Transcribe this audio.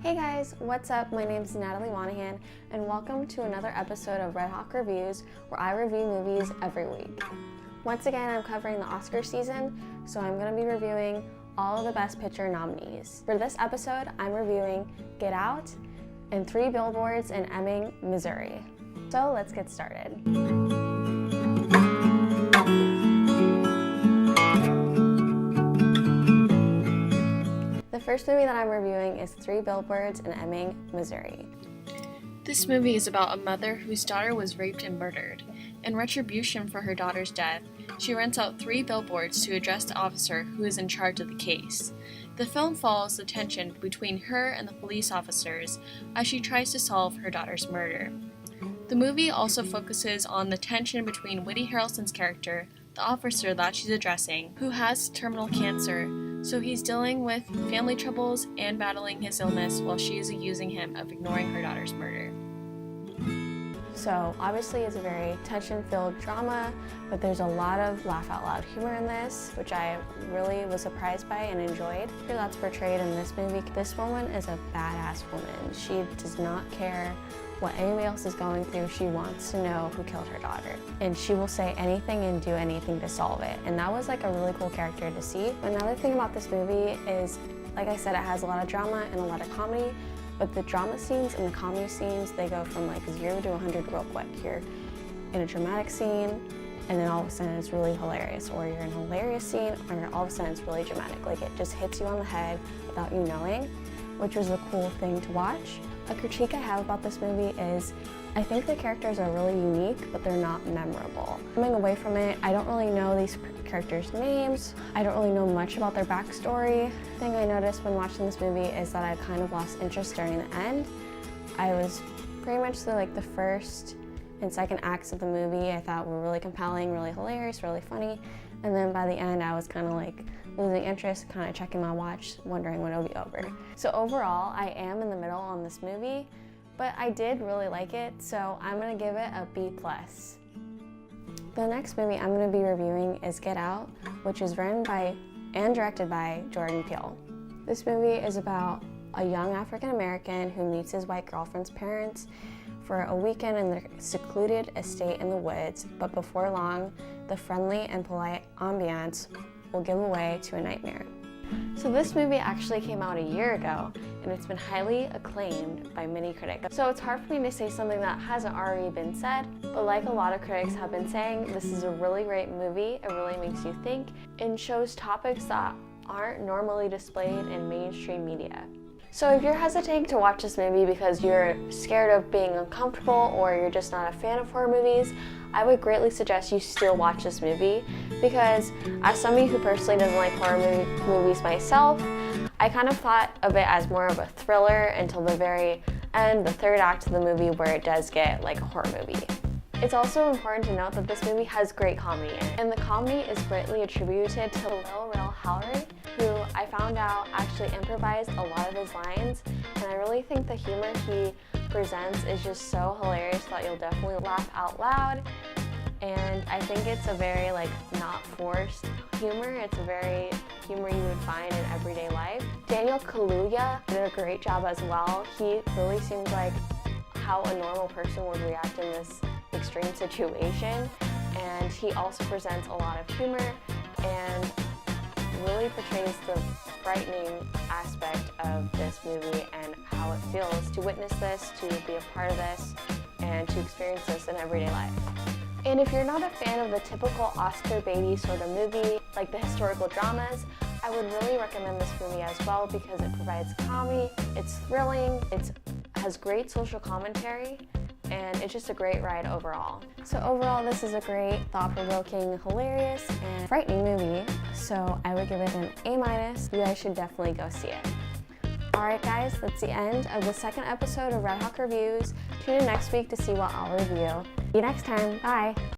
Hey guys, what's up? My name is Natalie Monahan, and welcome to another episode of Redhawk Reviews, where I review movies every week. Once again, I'm covering the Oscar season, so I'm going to be reviewing all of the Best Picture nominees. For this episode, I'm reviewing Get Out and 3 Billboards in Ebbing, Missouri. So let's get started. The first movie that I'm reviewing is 3 Billboards in Ebbing, Missouri. This movie is about a mother whose daughter was raped and murdered. In retribution for her daughter's death, she rents out 3 billboards to address the officer who is in charge of the case. The film follows the tension between her and the police officers as she tries to solve her daughter's murder. The movie also focuses on the tension between Woody Harrelson's character, the officer that she's addressing, who has terminal cancer, so he's dealing with family troubles and battling his illness while she is accusing him of ignoring her daughter's murder. So obviously it's a very tension-filled drama, but there's a lot of laugh-out-loud humor in this, which I really was surprised by and enjoyed. That's portrayed in this movie. This woman is a badass woman. She does not care what anybody else is going through. She wants to know who killed her daughter, and she will say anything and do anything to solve it, and that was like a really cool character to see. Another thing about this movie is, like I said, it has a lot of drama and a lot of comedy, but the drama scenes and the comedy scenes, they go from like 0 to 100 real quick. You're in a dramatic scene, and then all of a sudden it's really hilarious, or you're in a hilarious scene, or all of a sudden it's really dramatic. Like, it just hits you on the head without you knowing, which was a cool thing to watch. A critique I have about this movie is I think the characters are really unique, but they're not memorable. Coming away from it, I don't really know these characters' names. I don't really know much about their backstory. The thing I noticed when watching this movie is that I kind of lost interest during the end. I was pretty much the first and second acts of the movie I thought were really compelling, really hilarious, really funny, and then by the end I was kind of like losing interest, kind of checking my watch, wondering when it would be over. So overall, I am in the middle on this movie, but I did really like it, so I'm gonna give it a B+. The next movie I'm gonna be reviewing is Get Out, which is written by and directed by Jordan Peele. This movie is about a young African American who meets his white girlfriend's parents for a weekend in their secluded estate in the woods, but before long, the friendly and polite ambiance will give way to a nightmare. So this movie actually came out a year ago, and it's been highly acclaimed by many critics. So it's hard for me to say something that hasn't already been said, but like a lot of critics have been saying, this is a really great movie. It really makes you think and shows topics that aren't normally displayed in mainstream media. So if you're hesitating to watch this movie because you're scared of being uncomfortable or you're just not a fan of horror movies, I would greatly suggest you still watch this movie, because as somebody who personally doesn't like horror movies myself, I kind of thought of it as more of a thriller until the very end, the third act of the movie, where it does get like a horror movie. It's also important to note that this movie has great comedy in it, and the comedy is greatly attributed to Lil Rel Howery, who I found out actually improvised a lot of his lines, and I really think the humor he presents is just so hilarious that you'll definitely laugh out loud. And I think it's a very not forced humor. It's a very humor you would find in everyday life. Daniel Kaluuya did a great job as well. He really seems like how a normal person would react in this extreme situation, and he also presents a lot of humor and really portrays the frightening aspect of this movie and how it feels to witness this, to be a part of this, and to experience this in everyday life. And if you're not a fan of the typical Oscar baity sort of movie, like the historical dramas, I would really recommend this movie as well, because it provides comedy, it's thrilling, it has great social commentary, and it's just a great ride overall. So overall, this is a great, thought-provoking, hilarious, and frightening movie, so I would give it an A-. You guys should definitely go see it. Alright guys, that's the end of the second episode of Redhawk Reviews. Tune in next week to see what I'll review. See you next time. Bye!